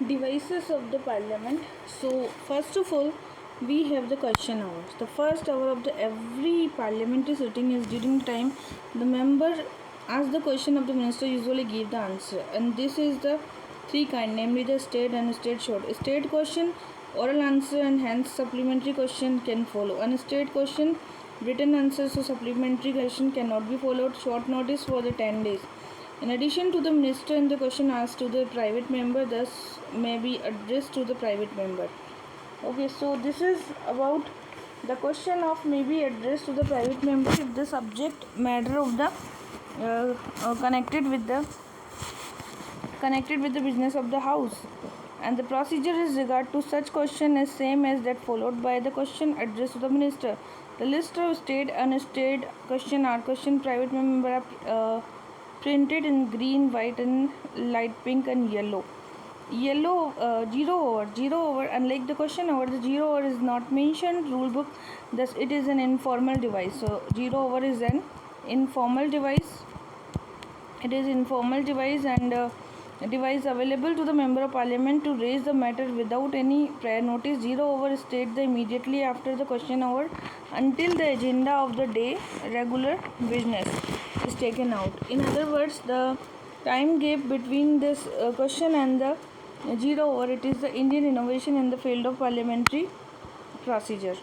Devices of the parliament. So first of all, we have the question hours. The first hour of the every parliamentary sitting is during the time the member asks the question of the minister, usually give the answer, and this is the three kind, namely the state and state short. State question, oral answer, and hence supplementary question can follow. And state question, written answer, so supplementary question cannot be followed. Short notice for the 10 days. In addition to the minister and the question asked to the private member, thus may be addressed to the private member. Okay, so this is about the question of may be addressed to the private member if the subject matter of the connected with the business of the house, and the procedure is regard to such question is same as that followed by the question addressed to the minister. The list of state and state question are question private member printed in green, white, and light pink and yellow. Zero over. Unlike the question over, the zero over is not mentioned rule book. Thus, it is an informal device. So, zero over is an informal device. It is informal device and a device available to the member of parliament to raise the matter without any prior notice. Zero over state the immediately after the question hour until the agenda of the day regular business is taken out. In other words, the time gap between this question and the zero over, it is the Indian innovation in the field of parliamentary procedure.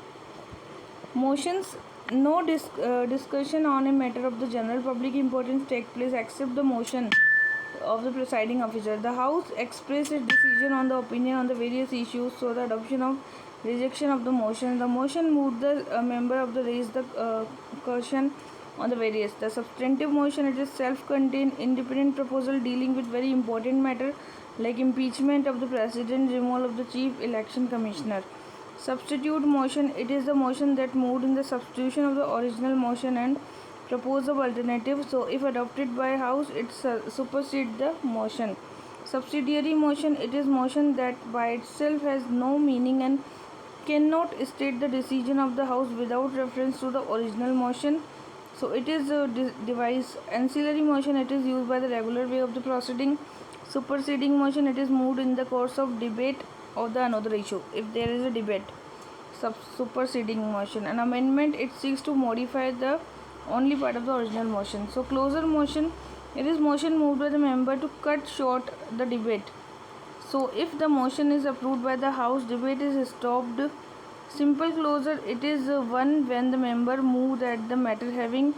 Motions. No discussion on a matter of the general public importance take place except the motion of the presiding officer. The House expresses its decision on the opinion on the various issues, so the adoption of rejection of the motion. The motion moved the member of the raise the question on the various. The substantive motion, it is self-contained independent proposal dealing with very important matter like impeachment of the president, removal of the chief election commissioner. Substitute motion, it is the motion that moved in the substitution of the original motion and propose of alternative. So if adopted by house, it supersedes the motion. Subsidiary motion, it is motion that by itself has no meaning and cannot state the decision of the house without reference to the original motion. So it is a device. Ancillary motion, it is used by the regular way of the proceeding. Superseding motion, it is moved in the course of debate of the another issue if there is a debate. Superseding motion. An amendment, it seeks to modify the only part of the original motion. So closer motion, it is motion moved by the member to cut short the debate. So if the motion is approved by the house, debate is stopped. Simple closure, it is one when the member move that the matter having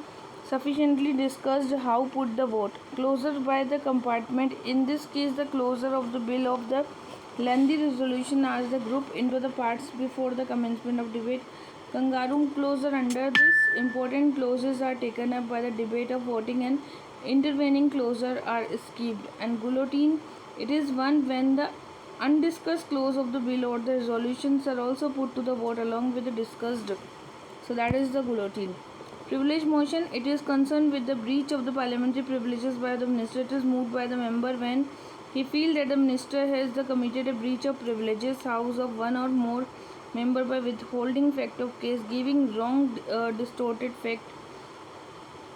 sufficiently discussed how put the vote. Closure by the compartment, in this case the closure of the bill of the lengthy resolution as the group into the parts before the commencement of debate. Kangaroo closure, under this important clauses are taken up by the debate of voting and intervening closure are skipped. And guillotine, it is one when the undiscussed clause of the bill or the resolutions are also put to the vote along with the discussed. So that is the guillotine. Privilege motion, it is concerned with the breach of the parliamentary privileges by the minister. It is moved by the member when he feels that the minister has committed a breach of privileges house of one or more member by withholding fact of case, giving wrong distorted fact.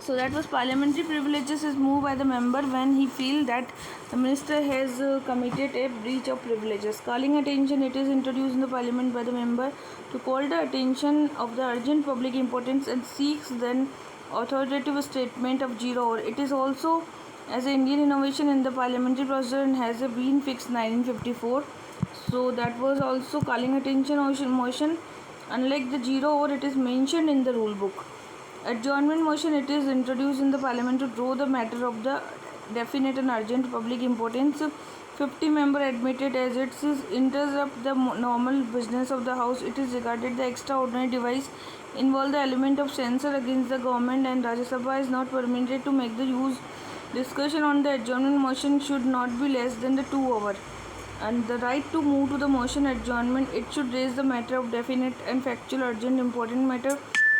So that was parliamentary privileges is moved by the member when he feels that the minister has committed a breach of privileges. Calling attention, it is introduced in the parliament by the member to call the attention of the urgent public importance and seeks then authoritative statement of zero hour. It is also as an Indian innovation in the parliamentary procedure and has been fixed 1954. So that was also calling attention motion. Unlike the zero hour, it is mentioned in the rule book. Adjournment motion, it is introduced in the parliament to draw the matter of the definite and urgent public importance. 50 member admitted as it is interrupt the normal business of the house. It is regarded the extraordinary device involve the element of censure against the government, and Rajya Sabha is not permitted to make the use. Discussion on the adjournment motion should not be less than the 2 hours. And the right to move to the motion adjournment, it should raise the matter of definite and factual urgent important matter.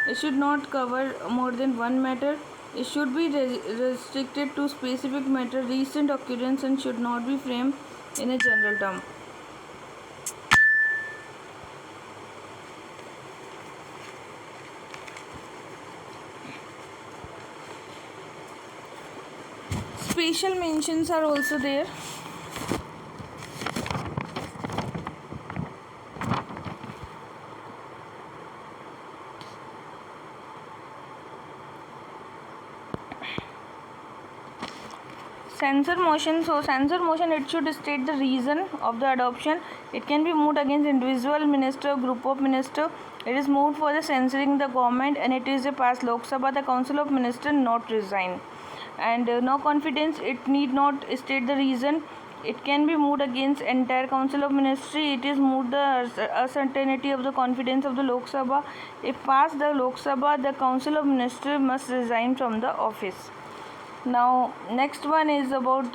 It should not cover more than one matter. It should be restricted to specific matter, recent occurrence, and should not be framed in a general term. Special mentions are also there. Censor motion. So censor motion, it should state the reason of the adoption. It can be moved against individual minister, group of minister. It is moved for the censoring the government, and it is a pass Lok Sabha. The council of minister not resign. And no confidence, it need not state the reason. It can be moved against entire council of ministry. It is moved the uncertainty of the confidence of the Lok Sabha. If passed the Lok Sabha, the council of ministry must resign from the office. Now next one is about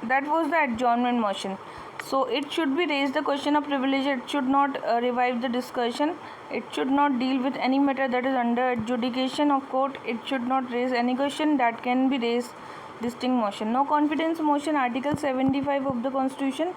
that was the adjournment motion. So it should be raised the question of privilege. It should not revive the discussion. It should not deal with any matter that is under adjudication of court. It should not raise any question that can be raised distinct motion. No confidence motion. Article 75 of the Constitution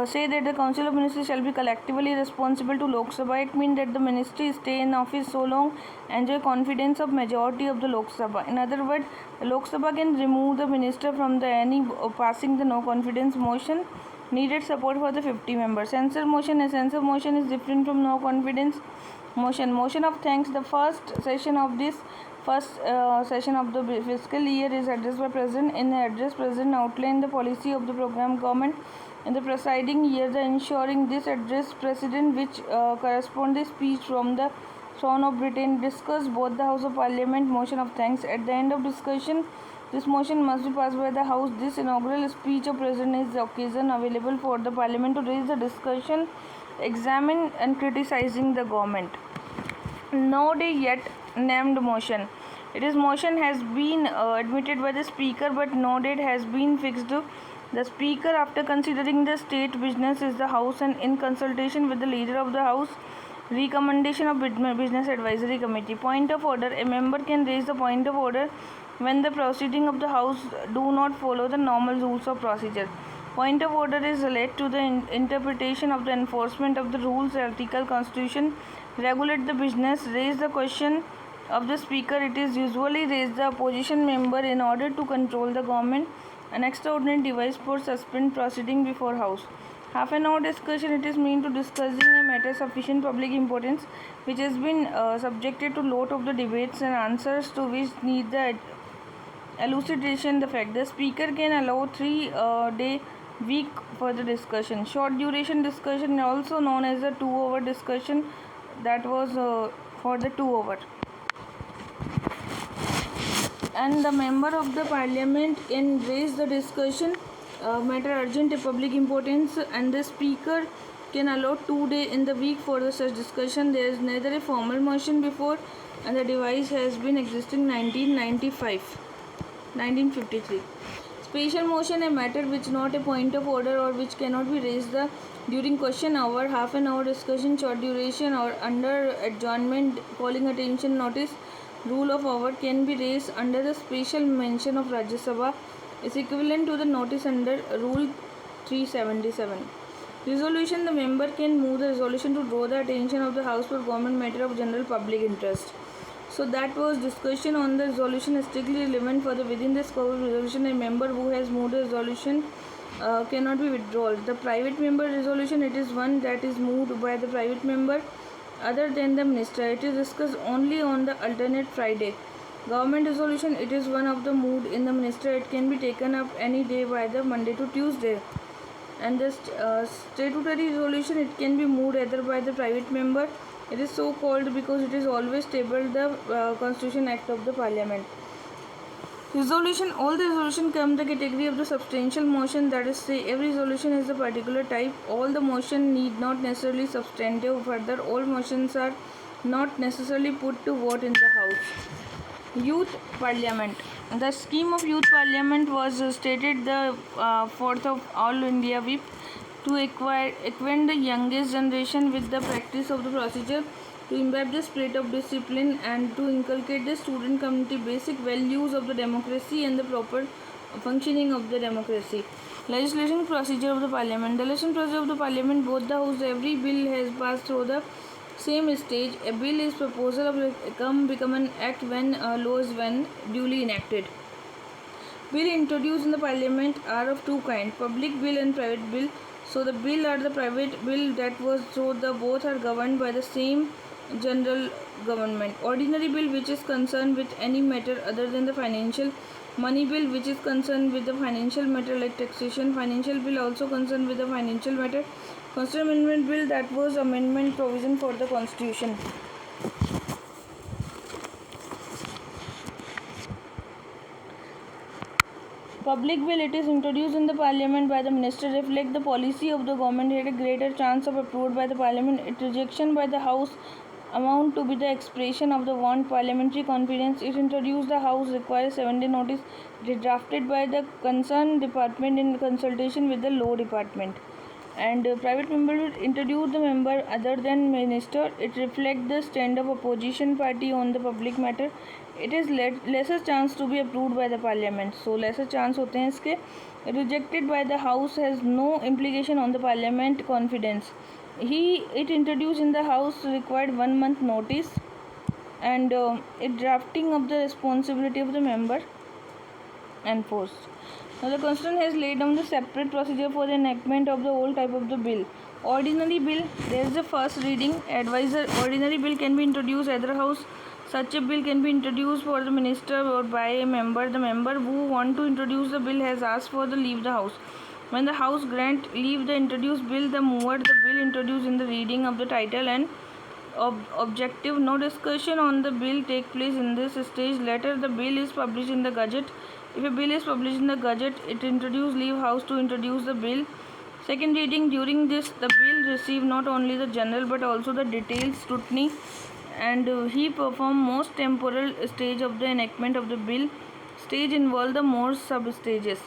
say that the council of ministers shall be collectively responsible to Lok Sabha. It means that the ministry stay in office so long, enjoy confidence of majority of the Lok Sabha. In other words, the Lok Sabha can remove the minister from the any passing the no confidence motion. Needed support for the 50 members. Censor motion. A censor motion is different from no confidence motion. Motion of thanks. The first session of the fiscal year is addressed by President. In the address, President outlined the policy of the program government. In the presiding year, the ensuring this address, President, which correspond the speech from the throne of Britain, discuss both the House of Parliament. Motion of thanks. At the end of discussion, this motion must be passed by the House. This inaugural speech of President is the occasion available for the Parliament to raise the discussion, examine and criticizing the government. No day yet named motion. It is motion has been admitted by the Speaker, but no date has been fixed. The Speaker, after considering the state business is the House and in consultation with the Leader of the House, recommendation of Business Advisory Committee. Point of order. A member can raise the point of order when the proceeding of the House do not follow the normal rules of procedure. Point of order is related to the interpretation of the enforcement of the rules. Article Constitution regulate the business. Raise the question of the Speaker. It is usually raised the opposition member in order to control the government. An extraordinary device for suspend proceeding before House. Half an hour discussion. It is meant to discussing a matter sufficient public importance which has been subjected to lot of the debates and answers to which need the elucidation the fact. The Speaker can allow 3 day week for the discussion. Short duration discussion, also known as the 2-hour discussion, that was for the 2 hour. And the member of the Parliament can raise the discussion matter urgent public importance, and the Speaker can allow 2 days in the week for the such discussion. There is neither a formal motion before, and the device has been existing 1953. Special motion, a matter which not a point of order or which cannot be raised during question hour, half an hour discussion, short duration or under adjournment, calling attention notice, rule of hour can be raised under the special mention of Rajya Sabha is equivalent to the notice under Rule 377. Resolution, the member can move the resolution to draw the attention of the House for government matter of general public interest. So that was discussion on the resolution strictly relevant for the within the scope of resolution. A member who has moved the resolution cannot be withdrawn. The private member resolution, it is one that is moved by the private member other than the minister. It is discussed only on the alternate Friday. Government resolution, it is one of the moved in the minister. It can be taken up any day by the Monday to Tuesday. And the statutory resolution, it can be moved either by the private member. It is so called because it is always tabled the Constitution Act of the Parliament. Resolution, all the resolution come the category of the substantial motion, that is say every resolution is a particular type. All the motion need not necessarily substantive. Further, all motions are not necessarily put to vote in the House. Youth Parliament. The scheme of Youth Parliament was stated the 4th of All India Whip to acquaint the youngest generation with the practice of the procedure, to imbibe the spirit of discipline, and to inculcate the student community basic values of the democracy and the proper functioning of the democracy. Legislation procedure of the Parliament. The legislation procedure of the Parliament, both the House, every bill has passed through the same stage. A bill is proposal of become an act when law is when duly enacted. Bill introduced in the Parliament are of two kinds: public bill and private bill. So the bill are the private bill, that was so the both are governed by the same general government. Ordinary bill which is concerned with any matter other than the financial. Money bill which is concerned with the financial matter like taxation. Financial bill also concerned with the financial matter. Constitutional amendment bill, that was amendment provision for the constitution. Public bill, it is introduced in the parliament by the minister, reflect the policy of the government, had a greater chance of approved by the parliament. Its rejection by the house amount to be the expression of the want parliamentary confidence. It introduced the house requires 7-day notice. It is drafted by the concerned department in consultation with the law department. And private member will introduce the member other than minister. It reflects the stand of opposition party on the public matter. It is lesser chance to be approved by the parliament. So lesser chance होते हैं इसके. Rejected by the house has no implication on the parliament confidence. It introduced in the house required 1 month notice, and it drafting of the responsibility of the member enforced. Now the constitution has laid down the separate procedure for the enactment of the whole type of the bill. Ordinary bill, there is the first reading. Advisor, ordinary bill can be introduced either house. Such a bill can be introduced for the minister or by a member. The member who want to introduce the bill has asked for the leave the house. When the house grant leave the introduced bill, the mover the bill introduced in the reading of the title and objective. No discussion on the bill take place in this stage. Later the bill is published in the Gazette. If a bill is published in the Gazette, it introduce leave house to introduce the bill. Second reading, during this the bill receive not only the general but also the detailed scrutiny, and he perform most temporal stage of the enactment of the bill. Stage involve the more sub stages.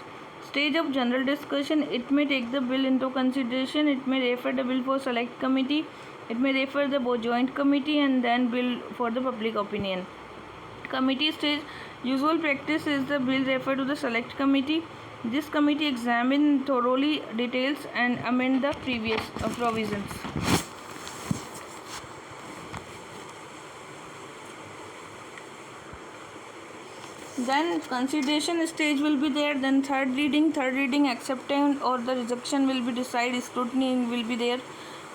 Stage of general discussion, it may take the bill into consideration, it may refer the bill for select committee, it may refer the joint committee, and then bill for the public opinion. Committee stage, usual practice is the bill refer to the select committee. This committee examine thoroughly details and amend the previous provisions. Then consideration stage will be there. Then third reading acceptance or the rejection will be decided. Scrutiny will be there,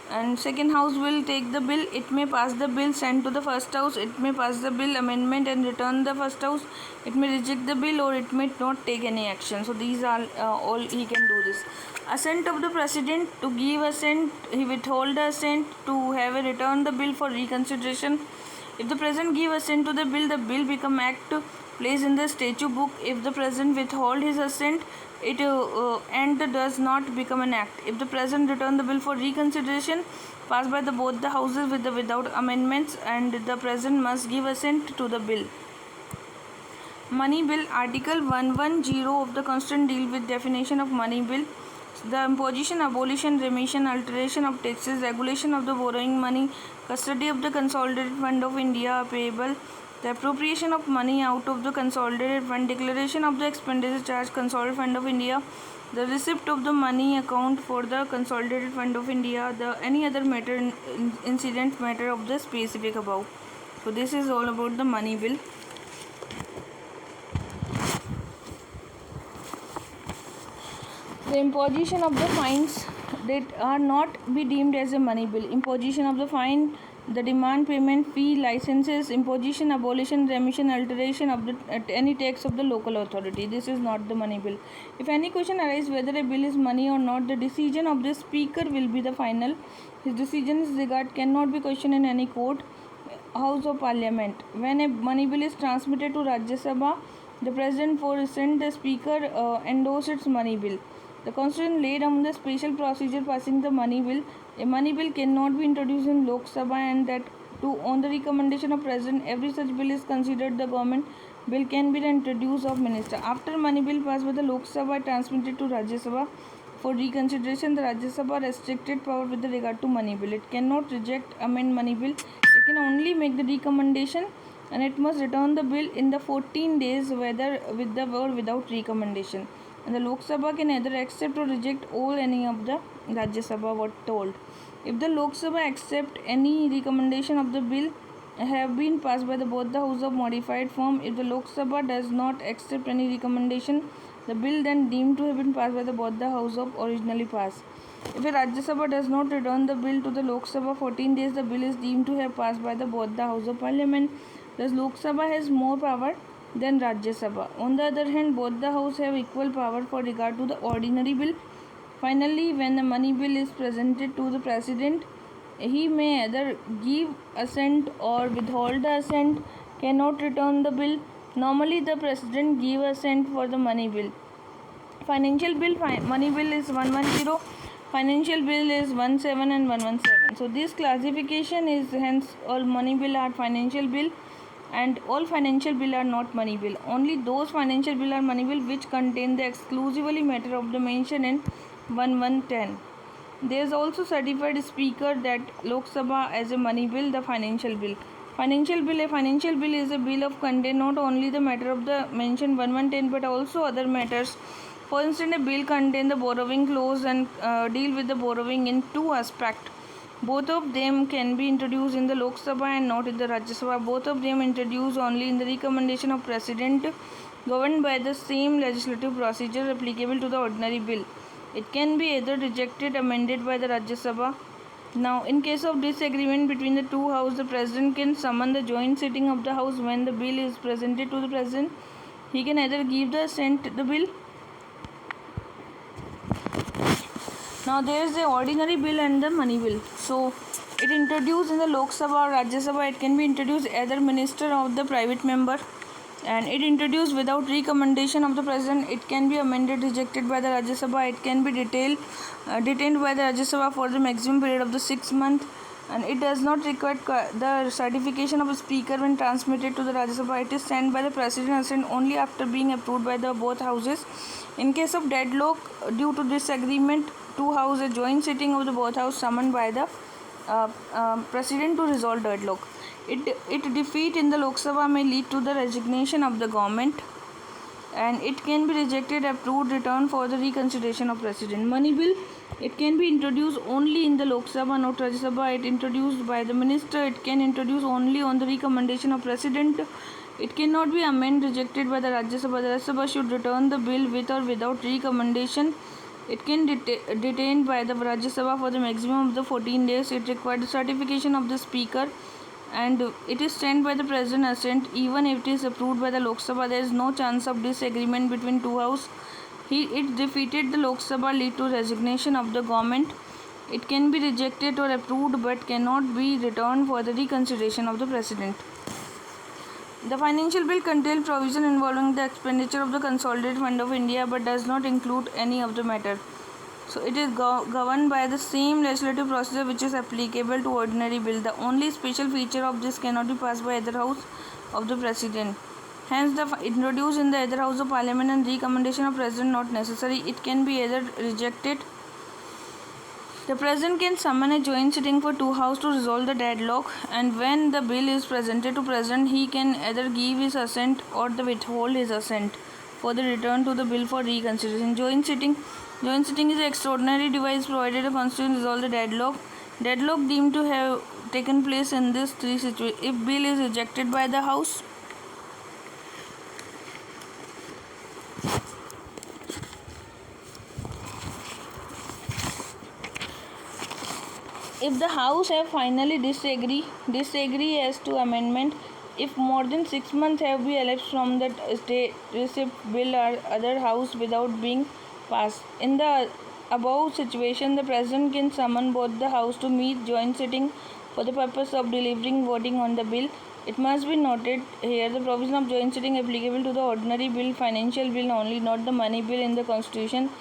and second house will take the bill. It may pass the bill, send to the first house. It may pass the bill amendment and return the first house. It may reject the bill or it may not take any action. So these are all he can do this. Assent of the president, to give assent, he withhold the assent, to have a return the bill for reconsideration. If the president give assent to the bill become act placed in the statute book. If the president withhold his assent, it and does not become an act. If the president return the bill for reconsideration, passed by both the houses without amendments, and the president must give assent to the bill. Money bill, Article 110 of the Constitution deal with definition of money bill. The imposition, abolition, remission, alteration of taxes, regulation of the borrowing money, custody of the consolidated fund of India payable, the appropriation of money out of the consolidated fund, declaration of the expenditure charge consolidated fund of India, the receipt of the money account for the consolidated fund of India, the any other matter incident matter of the specific above. So this is all about the money bill. The imposition of the fines that are not be deemed as a money bill. Imposition of the fine, the demand, payment, fee, licenses, imposition, abolition, remission, alteration of the any tax of the local authority. This is not the money bill. If any question arises whether a bill is money or not, the decision of the speaker will be the final. His decision in this regard cannot be questioned in any court, House of Parliament. When a money bill is transmitted to Rajya Sabha, the president for assent, the speaker endorse its money bill. The Constitution laid down the special procedure passing the money bill. A money bill cannot be introduced in Lok Sabha, and that too on the recommendation of President. Every such bill is considered the government bill can be introduced of minister. After money bill passed by the Lok Sabha, transmitted to Rajya Sabha for reconsideration, the Rajya Sabha restricted power with regard to money bill. It cannot reject, amend money bill. It can only make the recommendation, and it must return the bill in the 14 days, whether with the or without recommendation. And the Lok Sabha can either accept or reject all any of the Rajya Sabha what told. If the Lok Sabha accept any recommendation of the bill have been passed by both the house of modified form, if the Lok Sabha does not accept any recommendation, the bill then deemed to have been passed by both the house of originally passed. If a Rajya Sabha does not return the bill to the Lok Sabha 14 days, the bill is deemed to have passed by both the House of Parliament. Thus, Lok Sabha has more power than Rajya Sabha. On the other hand, both the House have equal power for regard to the ordinary bill. Finally, when the money bill is presented to the President, he may either give assent or withhold the assent, cannot return the bill. Normally, the President give assent for the money bill. Financial bill, money bill is 110, financial bill is 17 and 117. So this classification is hence all money bill are financial bill and all financial bill are not money bill. Only those financial bill are money bill which contain the exclusively matter of the mention in 1110. There is also certified speaker that Lok Sabha as a money bill, the financial bill. Financial bill, a financial bill is a bill of contain not only the matter of the mentioned 1110 but also other matters. For instance, a bill contain the borrowing clause and deal with the borrowing in two aspects. Both of them can be introduced in the Lok Sabha and not in the Rajya Sabha. Both of them introduced only in the recommendation of President, governed by the same legislative procedure applicable to the ordinary bill. It can be either rejected or amended by the Rajya Sabha. Now, in case of disagreement between the two houses, the President can summon the joint sitting of the House when the bill is presented to the President. He can either give the assent to the bill. Now there is the ordinary bill and the money bill. So it introduced in the Lok Sabha or Rajya Sabha. It can be introduced either minister or the private member, and it introduced without recommendation of the President. It can be amended, rejected by the Rajya Sabha. It can be detained by the Rajya Sabha for the maximum period of the 6 months, and it does not require the certification of a speaker when transmitted to the Rajya Sabha. It is sent by the President assent only after being approved by the both houses. In case of deadlock due to disagreement, two houses, a joint sitting of the both houses summoned by the President to resolve deadlock. It defeat in the Lok Sabha may lead to the resignation of the government, and it can be rejected, approved, returned for the reconsideration of President. Money bill, it can be introduced only in the Lok Sabha, not Rajya Sabha. It introduced by the minister. It can introduce only on the recommendation of President. It cannot be amended, rejected by the Rajya Sabha. The Rajya Sabha should return the bill with or without recommendation. It can detained by the Rajya Sabha for the maximum of the 14 days. It requires the certification of the speaker, and it is sent by the President assent. Even if it is approved by the Lok Sabha, there is no chance of disagreement between two houses. It defeated the Lok Sabha, lead to resignation of the government. It can be rejected or approved but cannot be returned for the reconsideration of the President. The financial bill contains provision involving the expenditure of the Consolidated Fund of India but does not include any of the matter. So it is governed by the same legislative procedure which is applicable to ordinary bill. The only special feature of this cannot be passed by either house of the President. Hence, the introduced in the either house of Parliament and recommendation of President not necessary. It can be either rejected. The President can summon a joint sitting for two houses to resolve the deadlock, and when the bill is presented to President, he can either give his assent or withhold his assent for the return to the bill for reconsideration. Joint sitting is an extraordinary device provided the Constitution resolve the deadlock. Deadlock deemed to have taken place in this three situations: if bill is rejected by the House, if the House have finally disagree as to amendment, if more than 6 months have been elapsed from the state receipt bill or other House without being passed. In the above situation, the President can summon both the House to meet joint sitting for the purpose of delivering voting on the bill. It must be noted here the provision of joint sitting applicable to the ordinary bill, financial bill only, not the money bill in the Constitution.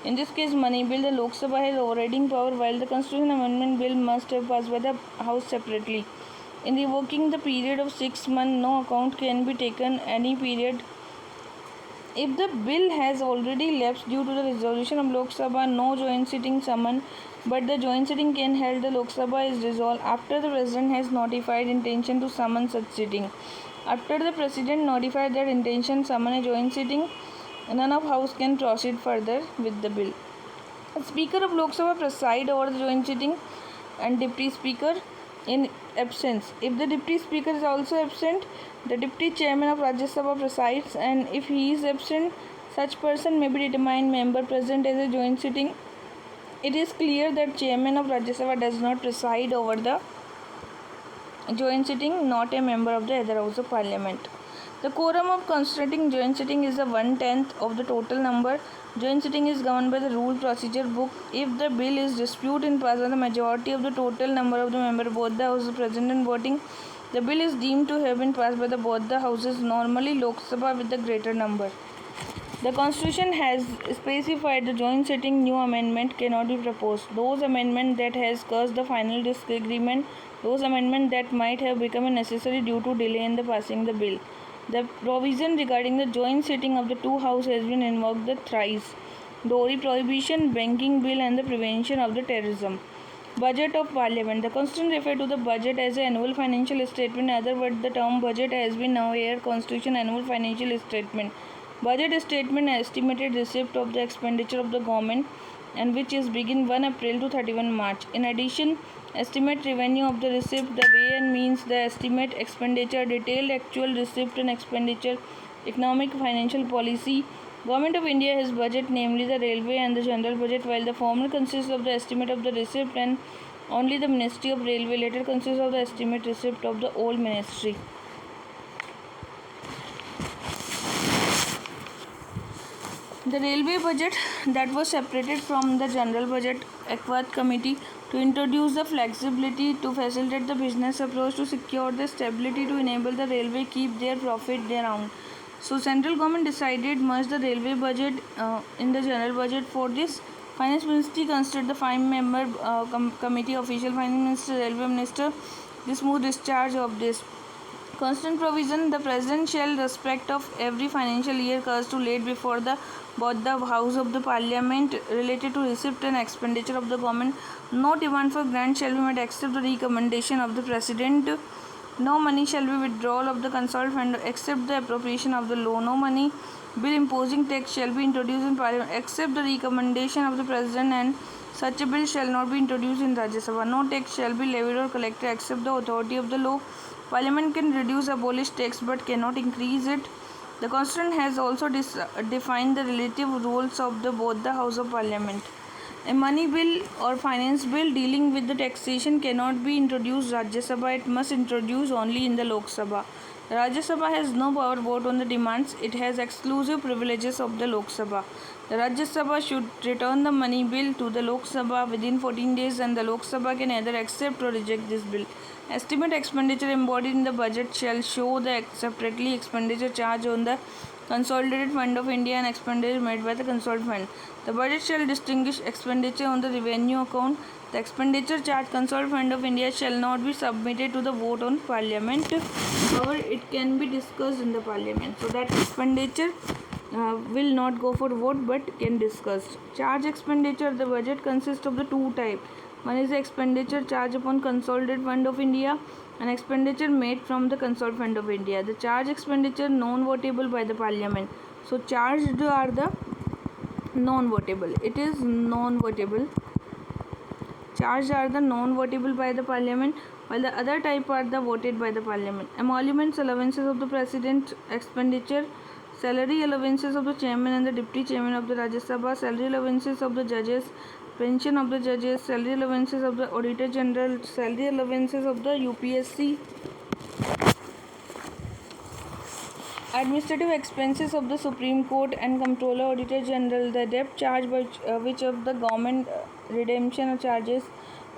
In this case, money bill, the Lok Sabha has overriding power, while the Constitution Amendment Bill must have passed by the House separately. In revoking the period of 6 months, no account can be taken any period. If the bill has already lapsed due to the resolution of Lok Sabha, no joint sitting summoned, but the joint sitting can held the Lok Sabha is dissolved after the President has notified intention to summon such sitting. After the President notified that intention summon a joint sitting, none of House can proceed further with the bill. The Speaker of Lok Sabha preside over the joint sitting and Deputy Speaker in absence. If the Deputy Speaker is also absent, the Deputy Chairman of Rajya Sabha presides, and if he is absent, such person may be determined member present as a joint sitting It is clear that chairman of Rajya Sabha does not preside over the joint sitting, not a member of the other house of parliament. The quorum of constituting joint sitting is the 1/10 of the total number. Joint sitting is governed by the rule procedure book. If the bill is disputed and passed by the majority of the total number of the members, both the houses present and voting, the bill is deemed to have been passed by the both the houses, normally Lok Sabha with the greater number. The Constitution has specified the joint sitting new amendment cannot be proposed. Those amendments that has caused the final disagreement, those amendments that might have become necessary due to delay in the passing the bill. The provision regarding the joint sitting of the two houses has been invoked the thrice. Dowry prohibition, banking bill and the prevention of the terrorism. Budget of Parliament. The Constitution refers to the budget as an annual financial statement. In other words, the term budget has been now here Constitution annual financial statement. Budget statement estimated receipt of the expenditure of the government and which is begin 1 April to 31 March. In addition, estimate revenue of the receipt, the way and means, the estimate expenditure, detailed actual receipt and expenditure, economic financial policy. Government of India has budget, namely the railway and the general budget, while the former consists of the estimate of the receipt and only the Ministry of Railway later consists of the estimate receipt of the old ministry. The railway budget that was separated from the general budget acquired committee to introduce the flexibility to facilitate the business approach to secure the stability to enable the railway keep their profit thereon. So central government decided merge the railway budget in the general budget. For this, finance ministry considered the 5-member committee, official finance minister, railway minister, the smooth discharge of this. Constant provision, the president shall respect of every financial year cause to laid before the both the house of the parliament related to receipt and expenditure of the government. No demand for grant shall be made except the recommendation of the president. No money shall be withdrawal of the consolidated fund except the appropriation of the law. No money bill imposing tax shall be introduced in parliament except the recommendation of the president, and such a bill shall not be introduced in Rajya Sabha. No tax shall be levied or collected except the authority of the law. Parliament can reduce abolish tax but cannot increase it. The Constitution has also defined the relative roles of both the House of Parliament. A money bill or finance bill dealing with the taxation cannot be introduced Rajya Sabha. It must introduce only in the Lok Sabha. The Rajya Sabha has no power vote on the demands. It has exclusive privileges of the Lok Sabha. The Rajya Sabha should return the money bill to the Lok Sabha within 14 days, and the Lok Sabha can either accept or reject this bill. Estimate expenditure embodied in the budget shall show the separately expenditure charge on the Consolidated Fund of India and expenditure made by the Consolidated Fund. The budget shall distinguish expenditure on the revenue account. The expenditure charge Consolidated Fund of India shall not be submitted to the vote on Parliament. However, it can be discussed in the Parliament. So that expenditure will not go for vote but can discussed. Charge expenditure. The budget consists of the two types. One is the expenditure charge upon Consolidated Fund of India and expenditure made from the Consolidated Fund of India. The charge expenditure non-votable by the Parliament. So charged are the non-votable. It is non-votable. Charged are the non-votable by the Parliament, while the other type are the voted by the Parliament. Emoluments, allowances of the President, expenditure, salary allowances of the chairman and the deputy chairman of the Rajya Sabha, salary allowances of the judges, pension of the judges, salary allowances of the auditor general, salary allowances of the UPSC, administrative expenses of the Supreme Court and Comptroller, Auditor General, the debt charge by which of the government redemption charges,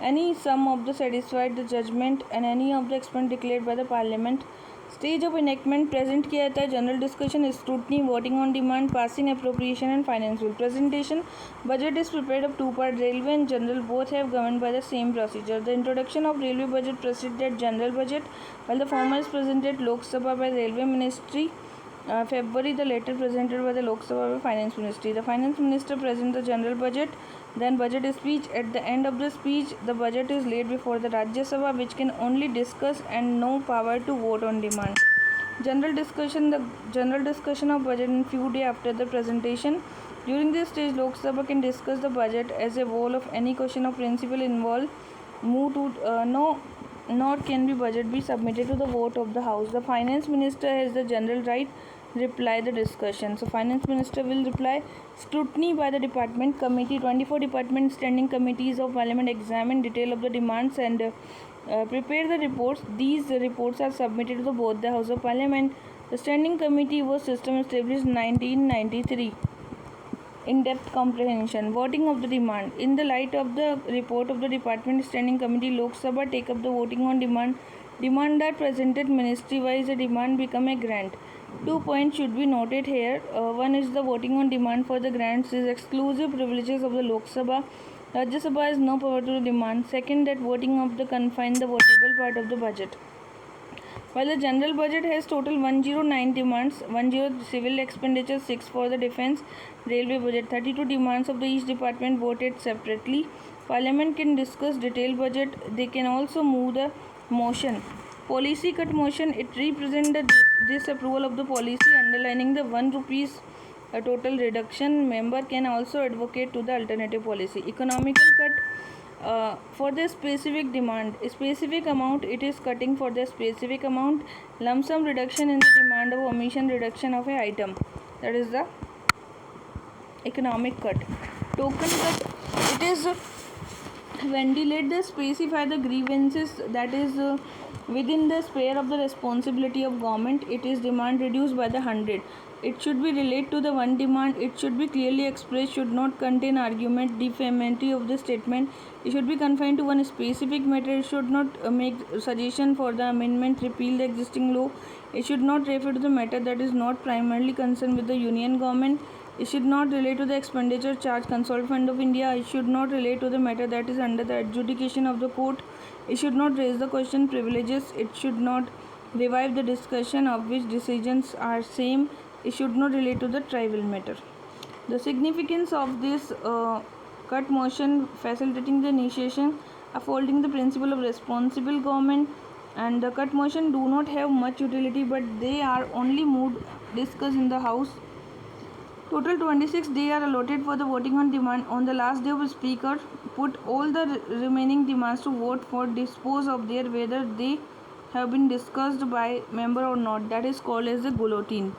any sum of the satisfied the judgment, and any of the expense declared by the Parliament. Stage of enactment present किया जाता है. General discussion, scrutiny, voting on demand, passing, appropriation and finance bill. Presentation. Budget is prepared of two parts. Railway and general both have governed by the same procedure. The introduction of railway budget preceded general budget, while the former is presented Lok Sabha by Railway Ministry. February, the latter presented by the Lok Sabha by Finance Ministry. The Finance Minister presents the general budget, then budget speech. At the end of the speech, the budget is laid before the Rajya Sabha, which can only discuss and no power to vote on demand. General discussion. The general discussion of budget in few days after the presentation. During this stage, Lok Sabha can discuss the budget as a whole of any question of principle involved. Move to no nor can be budget be submitted to the vote of the House. The finance minister has the general right reply the discussion. So finance minister will reply. Scrutiny by the department committee. 24 department standing committees of parliament examine detail of the demands and prepare the reports. These reports are submitted to both the House of Parliament. The standing committee was system established in 1993. In-depth comprehension. Voting of the demand. In the light of the report of the department standing committee, Lok Sabha take up the voting on demand. Demand are presented ministry wise. A demand become a grant. 2 points should be noted here. One is the voting on demand for the grants is exclusive privileges of the Lok Sabha. Rajya Sabha has no power to demand. Second, that voting of the confine the votable part of the budget. While the general budget has total 109 demands, 10 civil expenditure, 6 for the defence, railway budget, 32 demands of the each department voted separately. Parliament can discuss detailed budget. They can also move the motion. Policy cut motion, it represents the disapproval of the policy underlining the 1 rupees a total reduction. Member can also advocate to the alternative policy. Economical cut. For the specific demand, specific amount, it is cutting for the specific amount. Lump sum reduction in the demand of omission reduction of a item, that is the economic cut. Token cut, it is when delayed they specify the grievances that is within the sphere of the responsibility of government. It is demand reduced by the 100. It should be related to the one demand. It should be clearly expressed, should not contain argument, defamatory of the statement. It should be confined to one specific matter. It should not make suggestion for the amendment, repeal the existing law. It should not refer to the matter that is not primarily concerned with the union government. It should not relate to the expenditure charge consolidated fund of India. It should not relate to the matter that is under the adjudication of the court. It should not raise the question privileges. It should not revive the discussion of which decisions are same. It should not relate to the tribal matter. The significance of this cut motion facilitating the initiation, upholding the principle of responsible government, and the cut motion do not have much utility, but they are only moved discussed in the House. Total 26 days are allotted for the voting on demand. On the last day of the speaker put all the remaining demands to vote for dispose of their whether they have been discussed by member or not. That is called as the guillotine.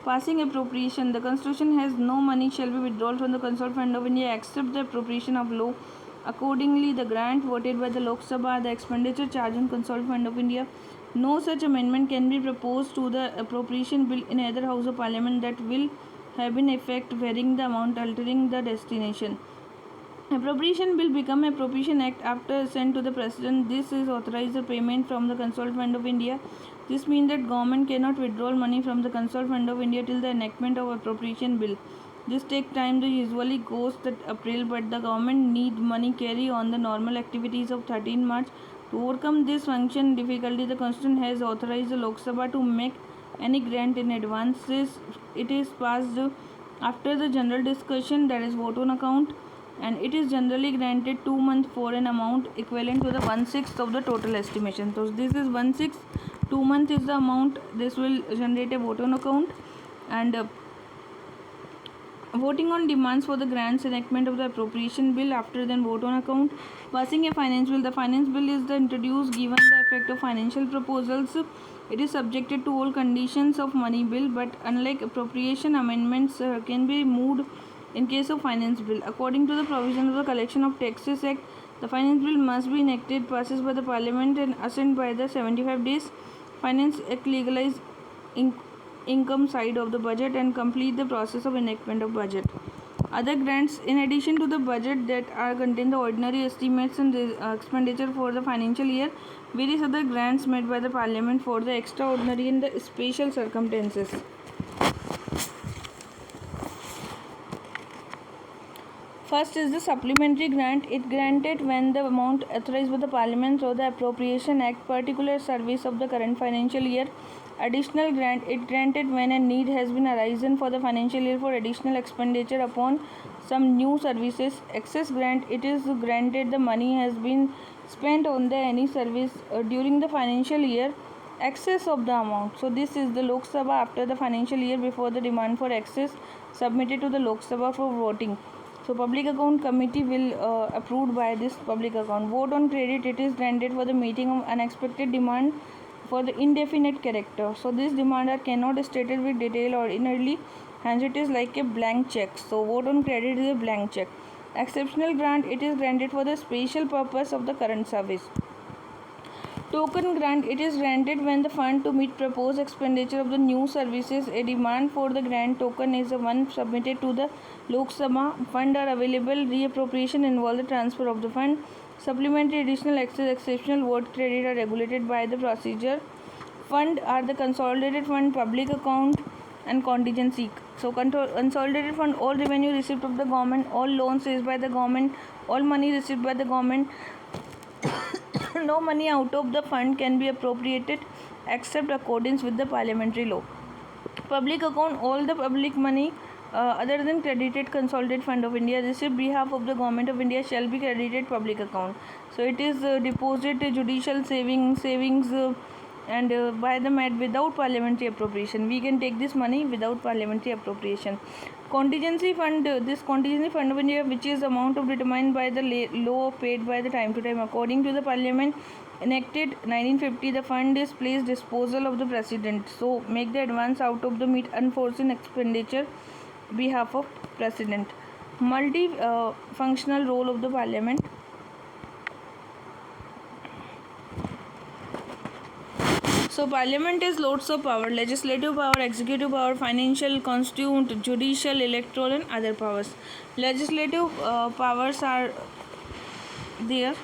Passing appropriation. The constitution has no money shall be withdrawn from the consolidated fund of India except the appropriation of law. Accordingly, the grant voted by the Lok Sabha, the expenditure charge on consolidated fund of India. No such amendment can be proposed to the appropriation bill in either House of Parliament that will have in effect varying the amount altering the destination. Appropriation bill become appropriation act after sent to the president. This is authorized the payment from the consolidated fund of India. This means that government cannot withdraw money from the consolidated fund of India till the enactment of appropriation bill. This take time to usually goes that April, but the government need money carry on the normal activities of 13 March. To overcome this function difficulty, the Constitution has authorized the Lok Sabha to make any grant in advances. It is passed after the general discussion, that is vote on account, and it is generally granted 2 months for an amount equivalent to the 1/6 of the total estimation. So this is 1/6, 2 months is the amount. This will generate a vote on account. And voting on demands for the grants, enactment of the appropriation bill, after then vote on account. Passing a finance bill. The finance bill is the introduced given the effect of financial proposals. It is subjected to all conditions of money bill, but unlike appropriation, amendments can be moved in case of finance bill. According to the provision of the Collection of Taxes Act, the finance bill must be enacted, passes by the Parliament and assent by the 75 days. Finance Act legalize income side of the budget and complete the process of enactment of budget. Other grants, in addition to the budget that are contain the ordinary estimates and the expenditure for the financial year, various other grants made by the Parliament for the extraordinary and the special circumstances. First is the supplementary grant. It granted when the amount authorized by the Parliament through the Appropriation Act particular service of the current financial year. Additional grant, it granted when a need has been arisen for the financial year for additional expenditure upon some new services. Excess grant, it is granted the money has been spent on the any service during the financial year excess of the amount. So this is the Lok Sabha after the financial year before the demand for excess submitted to the Lok Sabha for voting. So public account committee will approved by this public account. Vote on credit, it is granted for the meeting of unexpected demand for the indefinite character. So this demand are cannot stated with detail ordinarily, hence it is like a blank check. So vote on credit is a blank check. Exceptional grant, it is granted for the special purpose of the current service. Token grant, it is granted when the fund to meet proposed expenditure of the new services. A demand for the grant token is the one submitted to the Lok Sabha. Fund are available. Reappropriation involve the transfer of the fund. Supplementary, additional, excess, exceptional, vote credit are regulated by the procedure. Fund are the consolidated fund, public account and contingency. So consolidated fund, all revenue received of the government, all loans raised by the government, all money received by the government. No money out of the fund can be appropriated except accordance with the parliamentary law. Public account, all the public money other than credited consolidated fund of India received behalf of the government of India shall be credited public account. So it is deposit, judicial savings and by the MAT without parliamentary appropriation. We can take this money without parliamentary appropriation. Contingency fund, this contingency fund of India, which is amount of determined by the law paid by the time to time according to the parliament enacted 1950. The fund is placed disposal of the president. So make the advance out of the meet unforeseen expenditure behalf of president. Multi functional role of the parliament. So parliament has lots of power: legislative power, executive power, financial, constituent, judicial, electoral and other powers. Legislative powers are there.